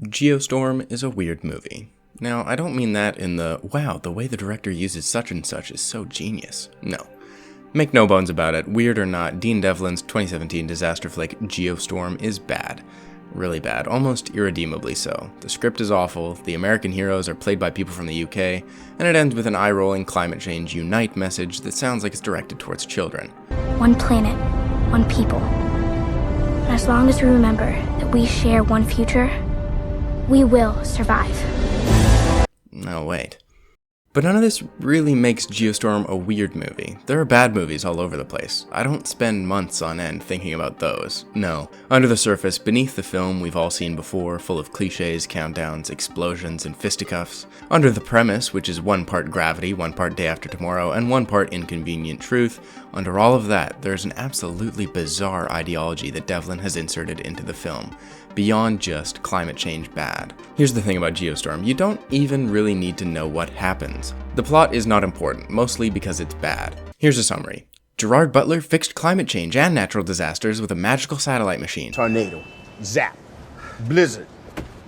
Geostorm is a weird movie. Now, I don't mean that in the, wow, the way the director uses such and such is so genius. No. Make no bones about it, weird or not, Dean Devlin's 2017 disaster flick Geostorm is bad. Really bad, almost irredeemably so. The script is awful, the American heroes are played by people from the UK, and it ends with an eye-rolling climate change unite message that sounds like it's directed towards children. One planet, one people. And as long as we remember that we share one future, we will survive. No, wait. But none of this really makes Geostorm a weird movie. There are bad movies all over the place. I don't spend months on end thinking about those. No. Under the surface, beneath the film we've all seen before, full of cliches, countdowns, explosions, and fisticuffs. Under the premise, which is one part gravity, one part day after tomorrow, and one part inconvenient truth, under all of that, there's an absolutely bizarre ideology that Devlin has inserted into the film, beyond just climate change bad. Here's the thing about Geostorm, you don't even really need to know what happens. The plot is not important, mostly because it's bad. Here's a summary. Gerard Butler fixed climate change and natural disasters with a magical satellite machine. Tornado, zap, blizzard,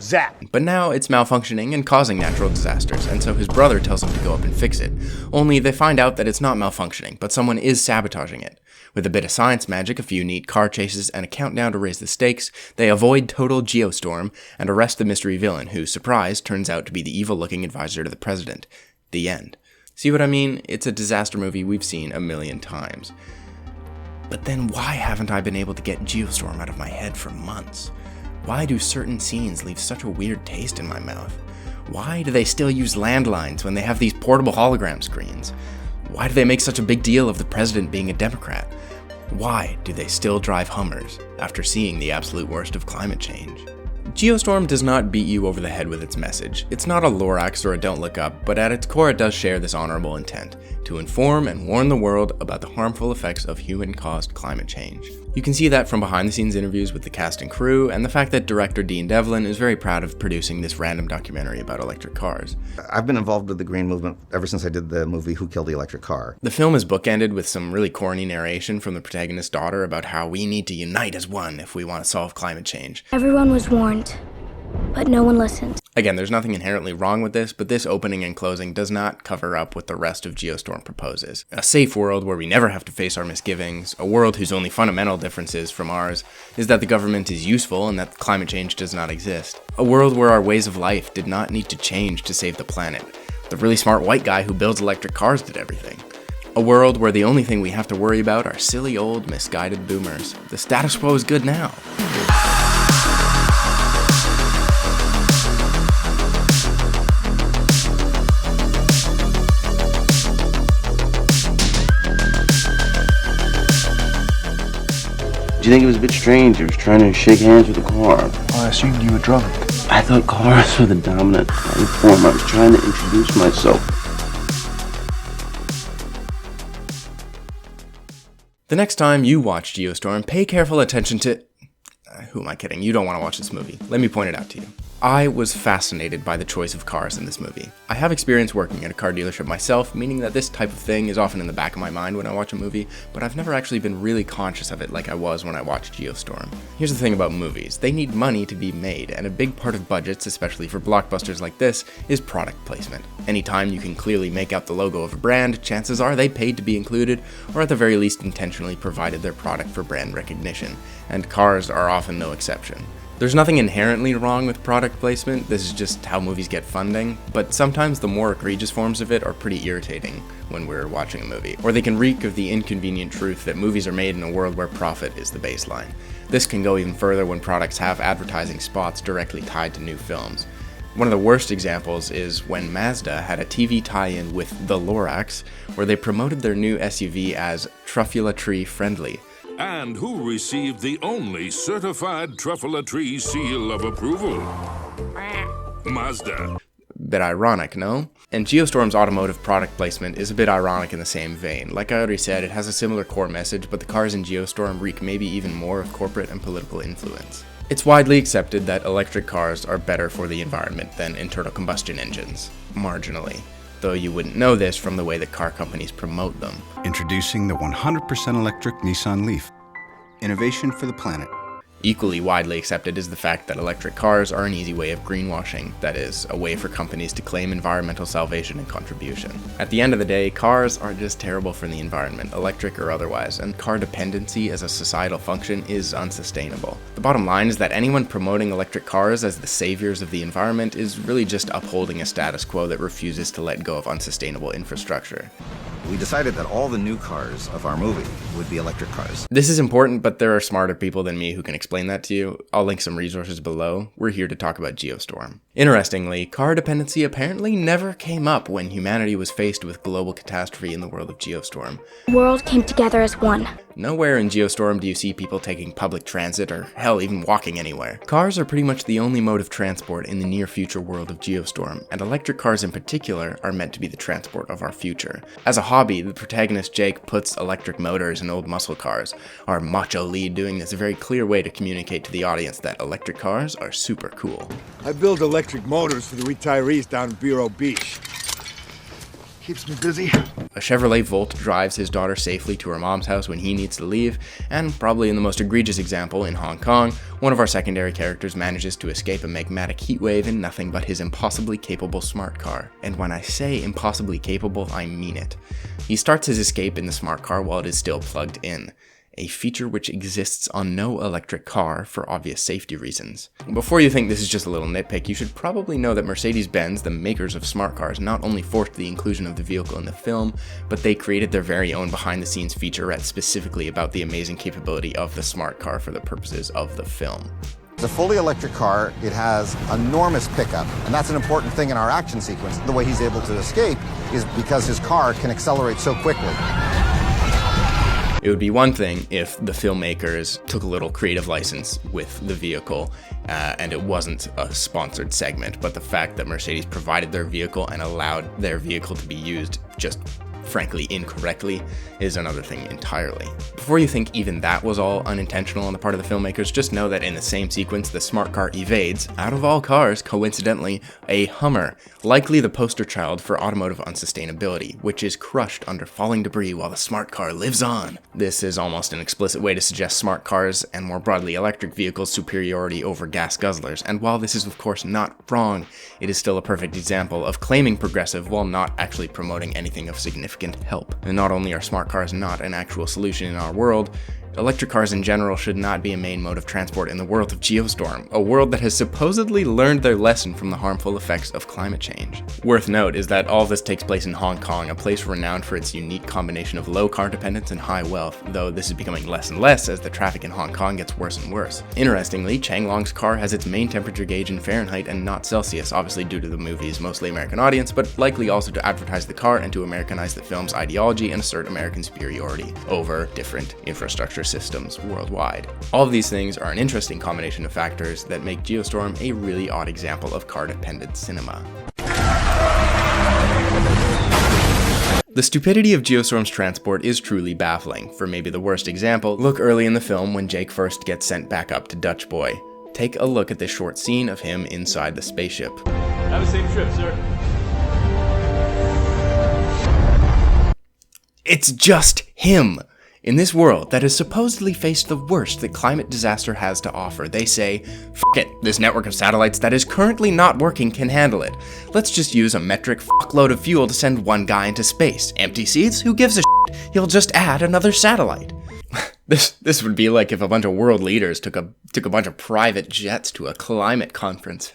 zap. But now it's malfunctioning and causing natural disasters, and so his brother tells him to go up and fix it. Only they find out that it's not malfunctioning, but someone is sabotaging it. With a bit of science magic, a few neat car chases, and a countdown to raise the stakes, they avoid total geostorm and arrest the mystery villain, who, surprise, turns out to be the evil-looking advisor to the president. The end. See what I mean? It's a disaster movie we've seen a million times. But then why haven't I been able to get Geostorm out of my head for months? Why do certain scenes leave such a weird taste in my mouth? Why do they still use landlines when they have these portable hologram screens? Why do they make such a big deal of the president being a Democrat? Why do they still drive Hummers after seeing the absolute worst of climate change? Geostorm does not beat you over the head with its message. It's not a Lorax or a Don't Look Up, but at its core it does share this honorable intent, to inform and warn the world about the harmful effects of human-caused climate change. You can see that from behind-the-scenes interviews with the cast and crew, and the fact that director Dean Devlin is very proud of producing this random documentary about electric cars. I've been involved with the green movement ever since I did the movie Who Killed the Electric Car. The film is bookended with some really corny narration from the protagonist's daughter about how we need to unite as one if we want to solve climate change. Everyone was warned, but no one listened. Again, there's nothing inherently wrong with this, but this opening and closing does not cover up what the rest of Geostorm proposes. A safe world where we never have to face our misgivings, a world whose only fundamental differences from ours is that the government is useful and that climate change does not exist. A world where our ways of life did not need to change to save the planet. The really smart white guy who builds electric cars did everything. A world where the only thing we have to worry about are silly old misguided boomers. The status quo is good now. Do you think it was a bit strange? I was trying to shake hands with a car. I assumed you were drunk. I thought cars were the dominant life form. I was trying to introduce myself. The next time you watch Geostorm, pay careful attention to... Who am I kidding? You don't want to watch this movie. Let me point it out to you. I was fascinated by the choice of cars in this movie. I have experience working at a car dealership myself, meaning that this type of thing is often in the back of my mind when I watch a movie, but I've never actually been really conscious of it like I was when I watched Geostorm. Here's the thing about movies. They need money to be made, and a big part of budgets, especially for blockbusters like this, is product placement. Anytime you can clearly make out the logo of a brand, chances are they paid to be included, or at the very least intentionally provided their product for brand recognition, and cars are often no exception. There's nothing inherently wrong with product placement, this is just how movies get funding, but sometimes the more egregious forms of it are pretty irritating when we're watching a movie, or they can reek of the inconvenient truth that movies are made in a world where profit is the baseline. This can go even further when products have advertising spots directly tied to new films. One of the worst examples is when Mazda had a TV tie-in with the Lorax, where they promoted their new SUV as Truffula Tree Friendly. And who received the only certified Truffula Tree seal of approval? Mazda. Bit ironic, no? And Geostorm's automotive product placement is a bit ironic in the same vein. Like I already said, it has a similar core message, but the cars in Geostorm reek maybe even more of corporate and political influence. It's widely accepted that electric cars are better for the environment than internal combustion engines, marginally. Though you wouldn't know this from the way that car companies promote them. Introducing the 100% electric Nissan Leaf. Innovation for the planet. Equally widely accepted is the fact that electric cars are an easy way of greenwashing, that is, a way for companies to claim environmental salvation and contribution. At the end of the day, cars are just terrible for the environment, electric or otherwise, and car dependency as a societal function is unsustainable. The bottom line is that anyone promoting electric cars as the saviors of the environment is really just upholding a status quo that refuses to let go of unsustainable infrastructure. We decided that all the new cars of our movie would be electric cars. This is important, but there are smarter people than me who can explain that to you. I'll link some resources below. We're here to talk about geostorm. Interestingly, car dependency apparently never came up when humanity was faced with global catastrophe in the world of geostorm. The world came together as one. Nowhere in geostorm do you see people taking public transit or hell, even walking anywhere. Cars are pretty much the only mode of transport in the near future world of geostorm, and electric cars in particular are meant to be the transport of our future. As a hobby, the protagonist Jake puts electric motors in old muscle cars, our macho lead doing this a very clear way to communicate to the audience that electric cars are super cool. I build electric motors for the retirees down in Vero Beach. Keeps me busy. A Chevrolet Volt drives his daughter safely to her mom's house when he needs to leave, and probably in the most egregious example, in Hong Kong, one of our secondary characters manages to escape a magmatic heatwave in nothing but his impossibly capable smart car. And when I say impossibly capable, I mean it. He starts his escape in the smart car while it is still plugged in, a feature which exists on no electric car for obvious safety reasons. Before you think this is just a little nitpick, you should probably know that Mercedes-Benz, the makers of smart cars, not only forced the inclusion of the vehicle in the film, but they created their very own behind-the-scenes featurette specifically about the amazing capability of the smart car for the purposes of the film. It's a fully electric car. It has enormous pickup, and that's an important thing in our action sequence. The way he's able to escape is because his car can accelerate so quickly. It would be one thing if the filmmakers took a little creative license with the vehicle and it wasn't a sponsored segment, but the fact that Mercedes provided their vehicle and allowed their vehicle to be used just frankly incorrectly is another thing entirely. Before you think even that was all unintentional on the part of the filmmakers, just know that in the same sequence the smart car evades, out of all cars, coincidentally, a Hummer, likely the poster child for automotive unsustainability, which is crushed under falling debris while the smart car lives on. This is almost an explicit way to suggest smart cars, and more broadly electric vehicles' superiority over gas guzzlers, and while this is of course not wrong, it is still a perfect example of claiming progressive while not actually promoting anything of significant help. And not only are smart cars not an actual solution in our world, electric cars in general should not be a main mode of transport in the world of geostorm, a world that has supposedly learned their lesson from the harmful effects of climate change. Worth note is that all of this takes place in Hong Kong, a place renowned for its unique combination of low car dependence and high wealth, though this is becoming less and less as the traffic in Hong Kong gets worse and worse. Interestingly, Changlong's car has its main temperature gauge in Fahrenheit and not Celsius, obviously due to the movie's mostly American audience, but likely also to advertise the car and to Americanize the film's ideology and assert American superiority over different infrastructure systems worldwide. All of these things are an interesting combination of factors that make Geostorm a really odd example of car-dependent cinema. The stupidity of Geostorm's transport is truly baffling. For maybe the worst example, look early in the film when Jake first gets sent back up to Dutch Boy. Take a look at this short scene of him inside the spaceship. Have a safe trip, sir. It's just him! In this world that has supposedly faced the worst that climate disaster has to offer, they say, "F it, this network of satellites that is currently not working can handle it. Let's just use a metric fuckload of fuel to send one guy into space. Empty seats? Who gives a shit? He'll just add another satellite." This would be like if a bunch of world leaders took a bunch of private jets to a climate conference.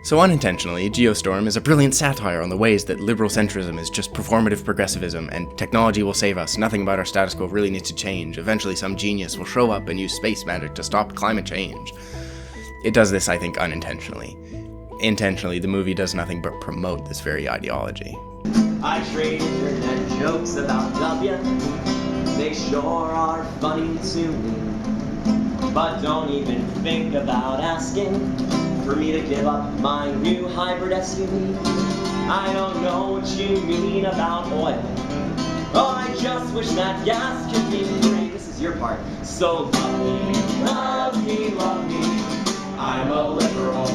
So unintentionally, Geostorm is a brilliant satire on the ways that liberal centrism is just performative progressivism, and technology will save us, nothing about our status quo really needs to change, eventually some genius will show up and use space magic to stop climate change. It does this, I think, unintentionally. Intentionally, the movie does nothing but promote this very ideology. I trade internet jokes about W, they sure are funny to me, but don't even think about asking for me to give up my new hybrid SUV. I don't know what you mean about oil. Oh, I just wish that gas could be free. This is your part. So love me, love me, love me. I'm a liberal.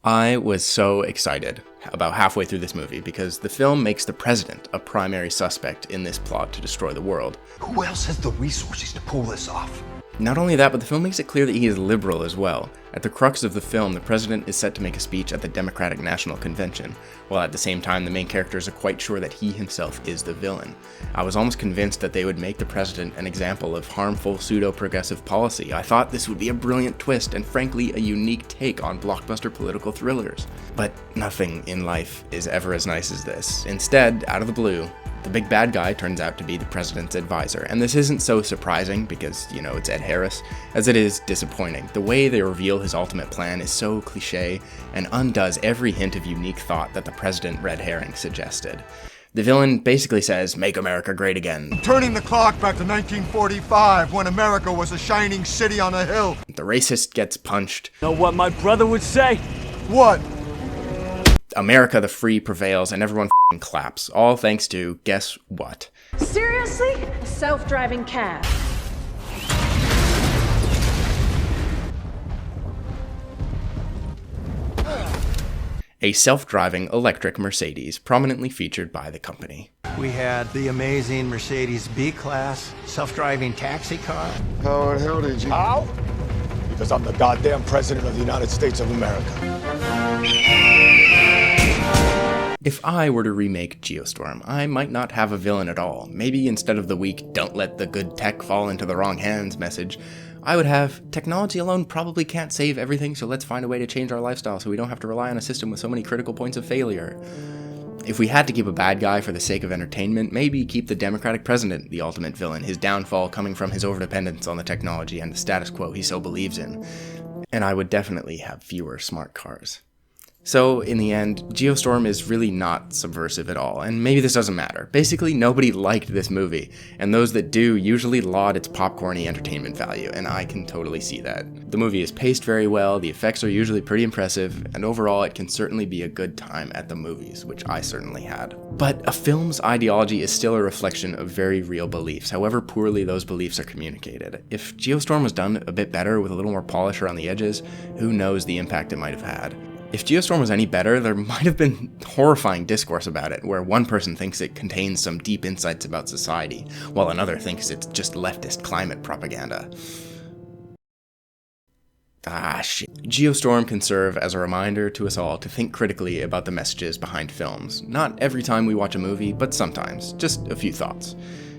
I was so excited about halfway through this movie because the film makes the president a primary suspect in this plot to destroy the world. Who else has the resources to pull this off? Not only that, but the film makes it clear that he is liberal as well. At the crux of the film, the president is set to make a speech at the Democratic National Convention, while at the same time the main characters are quite sure that he himself is the villain. I was almost convinced that they would make the president an example of harmful pseudo-progressive policy. I thought this would be a brilliant twist and frankly a unique take on blockbuster political thrillers. But nothing in life is ever as nice as this. Instead, out of the blue, the big bad guy turns out to be the president's advisor, and this isn't so surprising because, you know, it's Ed Harris, as it is disappointing. The way they reveal his ultimate plan is so cliche and undoes every hint of unique thought that the president red herring suggested. The villain basically says, "Make America great again." Turning the clock back to 1945, when America was a shining city on a hill. The racist gets punched. Know what my brother would say? What? America the free prevails, and everyone f***ing claps. All thanks to, guess what? Seriously? A self-driving cab. A self-driving electric Mercedes, prominently featured by the company. We had the amazing Mercedes B-Class self-driving taxi car. How in hell did you? How? Because I'm the goddamn president of the United States of America. If I were to remake Geostorm, I might not have a villain at all. Maybe instead of the weak, "don't let the good tech fall into the wrong hands" message, I would have, technology alone probably can't save everything, so let's find a way to change our lifestyle so we don't have to rely on a system with so many critical points of failure. If we had to keep a bad guy for the sake of entertainment, maybe keep the Democratic president the ultimate villain, his downfall coming from his overdependence on the technology and the status quo he so believes in. And I would definitely have fewer smart cars. So, in the end, Geostorm is really not subversive at all, and maybe this doesn't matter. Basically, nobody liked this movie, and those that do usually laud its popcorny entertainment value, and I can totally see that. The movie is paced very well, the effects are usually pretty impressive, and overall it can certainly be a good time at the movies, which I certainly had. But a film's ideology is still a reflection of very real beliefs, however poorly those beliefs are communicated. If Geostorm was done a bit better with a little more polish around the edges, who knows the impact it might have had. If Geostorm was any better, there might have been horrifying discourse about it, where one person thinks it contains some deep insights about society, while another thinks it's just leftist climate propaganda. Shit. Geostorm can serve as a reminder to us all to think critically about the messages behind films. Not every time we watch a movie, but sometimes. Just a few thoughts.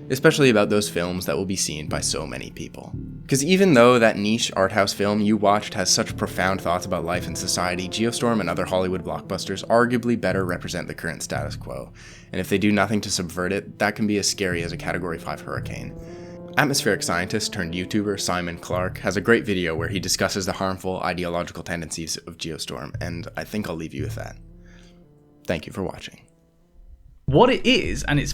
Especially about those films that will be seen by so many people. Because even though that niche art house film you watched has such profound thoughts about life and society, Geostorm and other Hollywood blockbusters arguably better represent the current status quo. And if they do nothing to subvert it, that can be as scary as a Category 5 hurricane. Atmospheric scientist turned YouTuber Simon Clark has a great video where he discusses the harmful ideological tendencies of Geostorm, and I think I'll leave you with that. Thank you for watching. What it is, and it's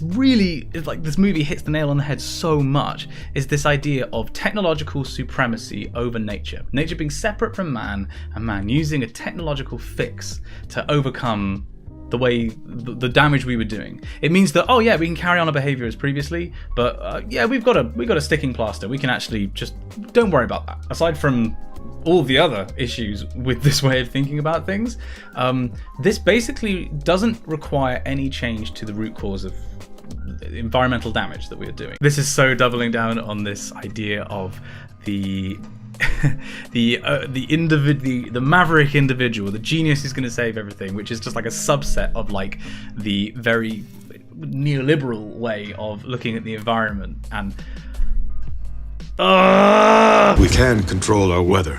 like this movie hits the nail on the head so much, is this idea of technological supremacy over nature. Nature being separate from man, and man using a technological fix to overcome the damage we were doing. It means that, oh yeah, we can carry on our behavior as previously, but yeah, we've got a sticking plaster. We can actually just, don't worry about that. Aside from all the other issues with this way of thinking about things, this basically doesn't require any change to the root cause of environmental damage that we are doing. This is so doubling down on this idea of the maverick individual, the genius who's going to save everything, which is just like a subset of like the very neoliberal way of looking at the environment. And We can control our weather.